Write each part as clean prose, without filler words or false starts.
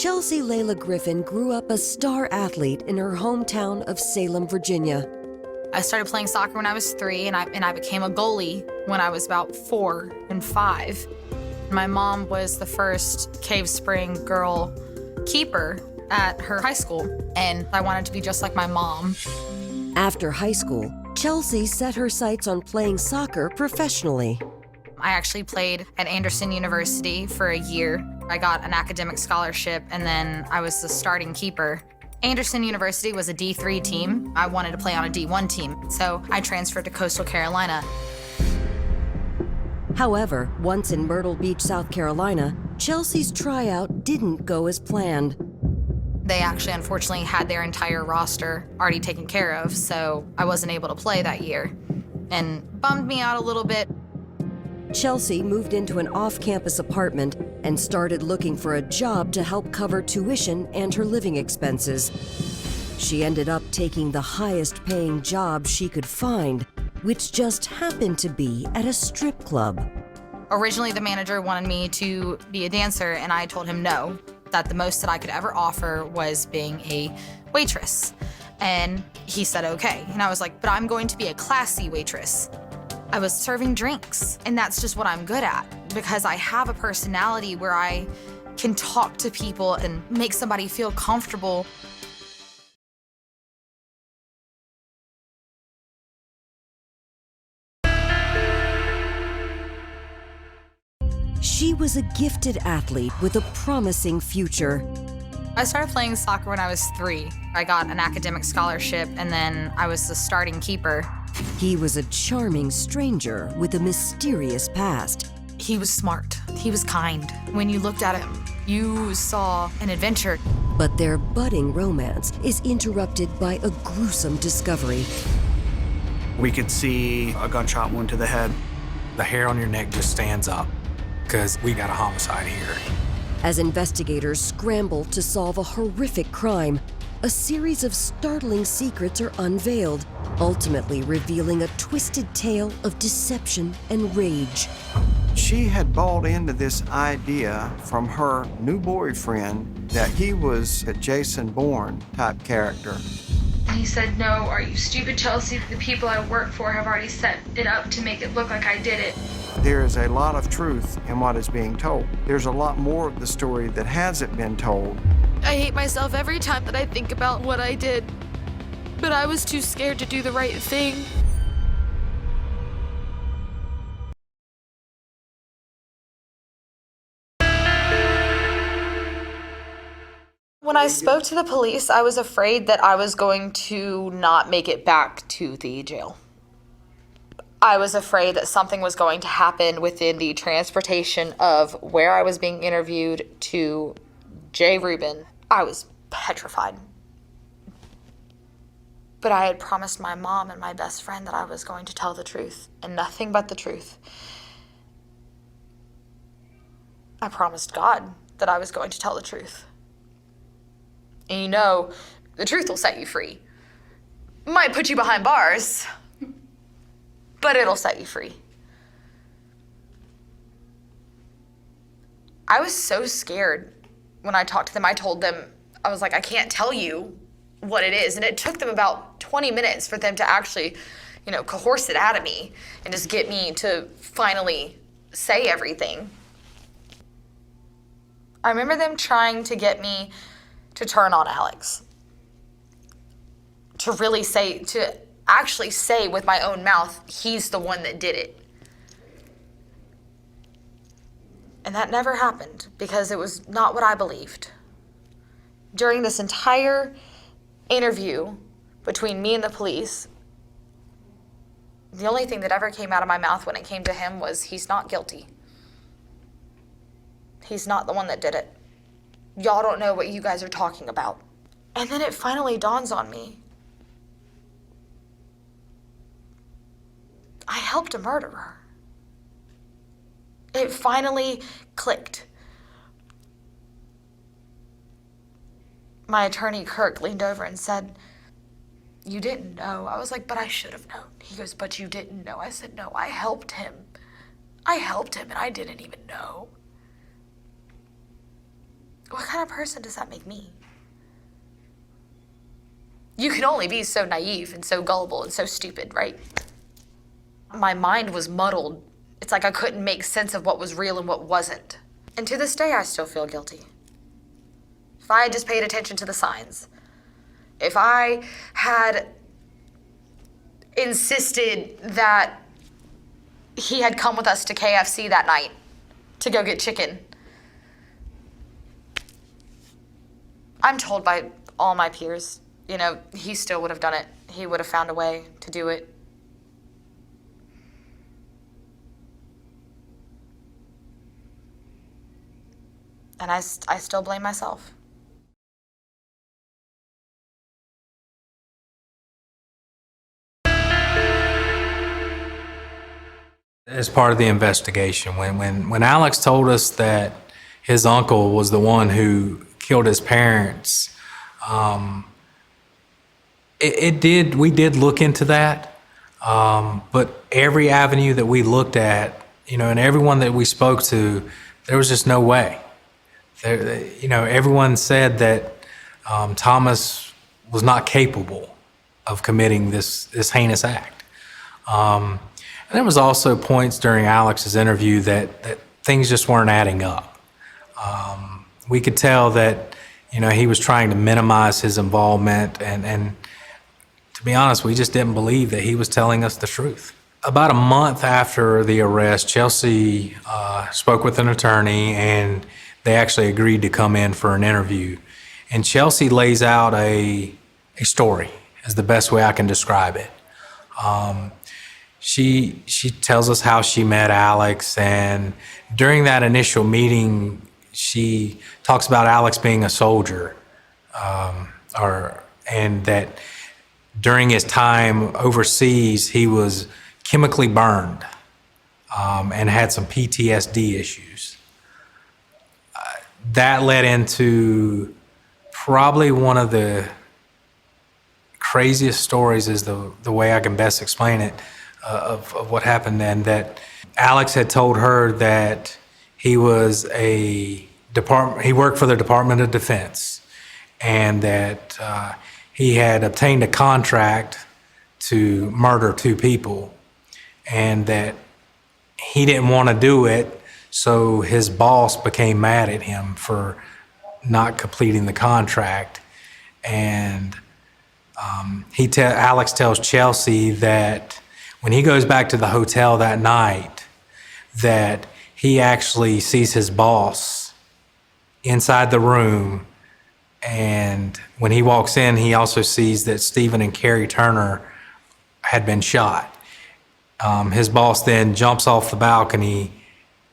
Chelsi Layla Griffin grew up a star athlete in her hometown of Salem, Virginia. I started playing soccer when I was 3, and I became a goalie when I was about 4 and 5. My mom was the first Cave Spring girl keeper at her high school, and I wanted to be just like my mom. After high school, Chelsi set her sights on playing soccer professionally. I actually played at Anderson University for a year. I got an academic scholarship, and then I was the starting keeper. Anderson University was a D3 team. I wanted to play on a D1 team, so I transferred to Coastal Carolina. However, once in Myrtle Beach, South Carolina, Chelsi's tryout didn't go as planned. They actually, unfortunately, had their entire roster already taken care of, so I wasn't able to play that year, and bummed me out a little bit. Chelsi moved into an off-campus apartment and started looking for a job to help cover tuition and her living expenses. She ended up taking the highest-paying job she could find, which just happened to be at a strip club. Originally, the manager wanted me to be a dancer, and I told him no, that the most that I could ever offer was being a waitress. And he said, okay. And I was like, but I'm going to be a classy waitress. I was serving drinks, and that's just what I'm good at, because I have a personality where I can talk to people and make somebody feel comfortable. She was a gifted athlete with a promising future. I started playing soccer when I was 3. I got an academic scholarship, and then I was the starting keeper. He was a charming stranger with a mysterious past. He was smart. He was kind. When you looked at him, you saw an adventure. But their budding romance is interrupted by a gruesome discovery. We could see a gunshot wound to the head. The hair on your neck just stands up, because we got a homicide here. As investigators scramble to solve a horrific crime, a series of startling secrets are unveiled, ultimately revealing a twisted tale of deception and rage. She had bought into this idea from her new boyfriend that he was a Jason Bourne type character. He said, no, are you stupid, Chelsi? The people I work for have already set it up to make it look like I did it. There is a lot of truth in what is being told. There's a lot more of the story that hasn't been told. I hate myself every time that I think about what I did, but I was too scared to do the right thing. When I spoke to the police, I was afraid that I was going to not make it back to the jail. I was afraid that something was going to happen within the transportation of where I was being interviewed to J. Rubin. I was petrified. But I had promised my mom and my best friend that I was going to tell the truth, and nothing but the truth. I promised God that I was going to tell the truth. And you know, the truth will set you free. Might put you behind bars, but it'll set you free. I was so scared when I talked to them. I told them, I was like, I can't tell you what it is. And it took them about 20 minutes for them to actually, coerce it out of me and just get me to finally say everything. I remember them trying to get me to turn on Alex. To actually say with my own mouth, he's the one that did it. And that never happened because it was not what I believed. During this entire interview between me and the police, the only thing that ever came out of my mouth when it came to him was, he's not guilty. He's not the one that did it. Y'all don't know what you guys are talking about. And then it finally dawns on me. I helped a murderer. It finally clicked. My attorney, Kirk, leaned over and said, you didn't know. I was like, but I should have known. He goes, but you didn't know. I said, no, I helped him. I helped him and I didn't even know. What kind of person does that make me? You can only be so naive and so gullible and so stupid, right? My mind was muddled. It's like I couldn't make sense of what was real and what wasn't. And to this day, I still feel guilty. If I had just paid attention to the signs, if I had insisted that he had come with us to KFC that night to go get chicken, I'm told by all my peers, you know, he still would have done it. He would have found a way to do it. And I still blame myself. As part of the investigation, when Alex told us that his uncle was the one who killed his parents, we did look into that, but every avenue that we looked at, you know, and everyone that we spoke to, there was just no way. You know, everyone said that Thomas was not capable of committing this heinous act. And there was also points during Alex's interview that things just weren't adding up. We could tell that, you know, he was trying to minimize his involvement, and to be honest, we just didn't believe that he was telling us the truth. About a month after the arrest, Chelsi spoke with an attorney, and they actually agreed to come in for an interview. And Chelsi lays out a story, is the best way I can describe it. She tells us how she met Alex, and during that initial meeting, she talks about Alex being a soldier, and that during his time overseas, he was chemically burned and had some PTSD issues. That led into probably one of the craziest stories, is the way I can best explain it, of what happened then. That Alex had told her that he was he worked for the Department of Defense, and that he had obtained a contract to murder 2 people, and that he didn't want to do it, so his boss became mad at him for not completing the contract. And Alex tells Chelsi that when he goes back to the hotel that night, that he actually sees his boss inside the room, and when he walks in, he also sees that Stephen and Carrie Turner had been shot. His boss then jumps off the balcony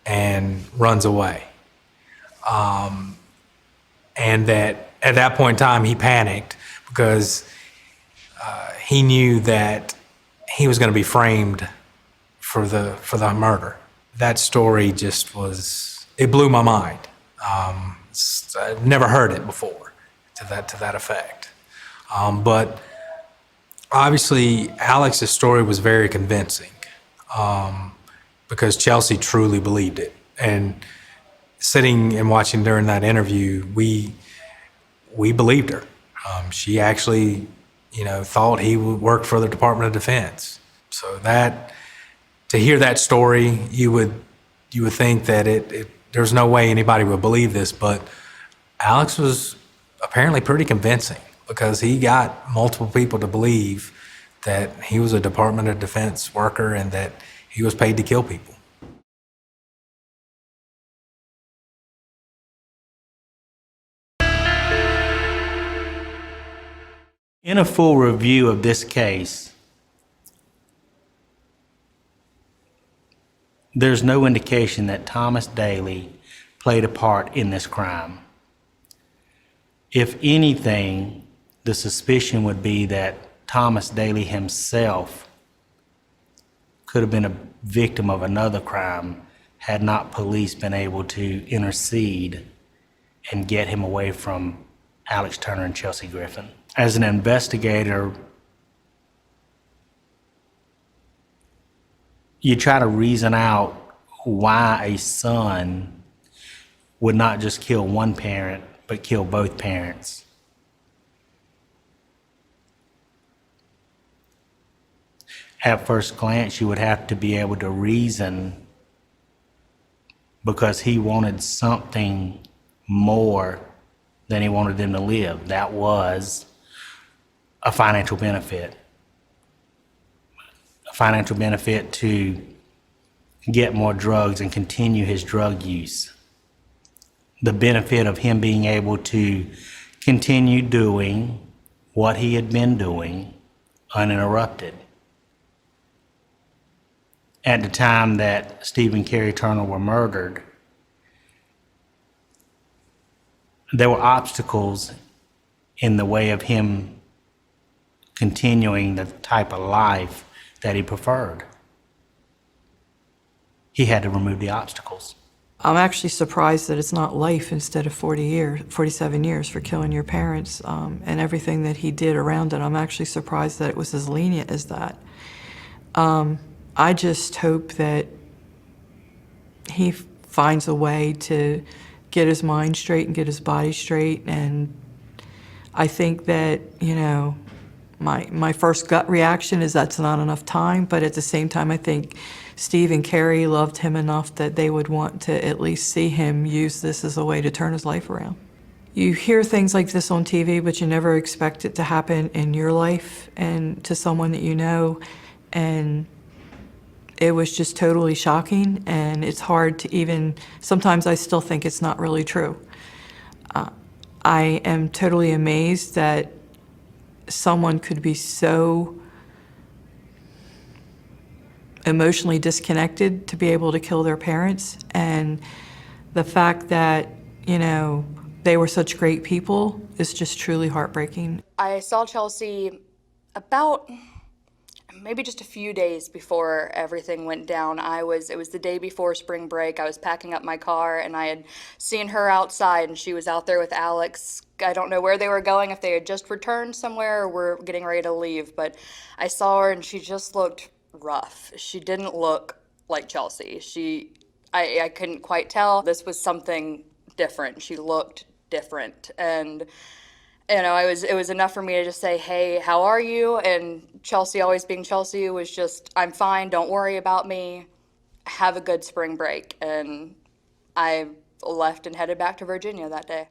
and runs away. And that at that point in time, he panicked because he knew that he was going to be framed for the murder. That story just it blew my mind. I've never heard it before to that effect. But obviously, Alex's story was very convincing, because Chelsi truly believed it. And sitting and watching during that interview, we believed her. She actually, you know, thought he worked for the Department of Defense. So to hear that story, you would think that there's no way anybody would believe this, but Alex was apparently pretty convincing, because he got multiple people to believe that he was a Department of Defense worker and that he was paid to kill people. In a full review of this case, there's no indication that Thomas Daly played a part in this crime. If anything, the suspicion would be that Thomas Daly himself could have been a victim of another crime had not police been able to intercede and get him away from Alex Turner and Chelsi Griffin. As an investigator, you try to reason out why a son would not just kill one parent, but kill both parents. At first glance, you would have to be able to reason, because he wanted something more than he wanted them to live. That was a financial benefit. A financial benefit to get more drugs and continue his drug use. The benefit of him being able to continue doing what he had been doing uninterrupted. At the time that Steve and Carrie Turner were murdered, there were obstacles in the way of him continuing the type of life that he preferred. He had to remove the obstacles. I'm actually surprised that it's not life instead of 47 years for killing your parents, and everything that he did around it. I'm actually surprised that it was as lenient as that. I just hope that he finds a way to get his mind straight and get his body straight. And I think that, you know, my first gut reaction is that's not enough time, but at the same time, I think Steve and Carrie loved him enough that they would want to at least see him use this as a way to turn his life around. You hear things like this on TV, but you never expect it to happen in your life and to someone that you know. And it was just totally shocking, and it's hard to even, sometimes I still think it's not really true. I am totally amazed that someone could be so emotionally disconnected to be able to kill their parents, and the fact that, you know, they were such great people is just truly heartbreaking. I saw Chelsi about maybe just a few days before everything went down. It was the day before spring break. I was packing up my car and I had seen her outside, and she was out there with Alex. I don't know where they were going, if they had just returned somewhere or were getting ready to leave, but I saw her and she just looked rough. She didn't look like Chelsi. I couldn't quite tell. This was something different. She looked different. And you know, it was enough for me to just say, hey, how are you? And Chelsi, always being Chelsi, was just, I'm fine, don't worry about me, have a good spring break. And I left and headed back to Virginia that day.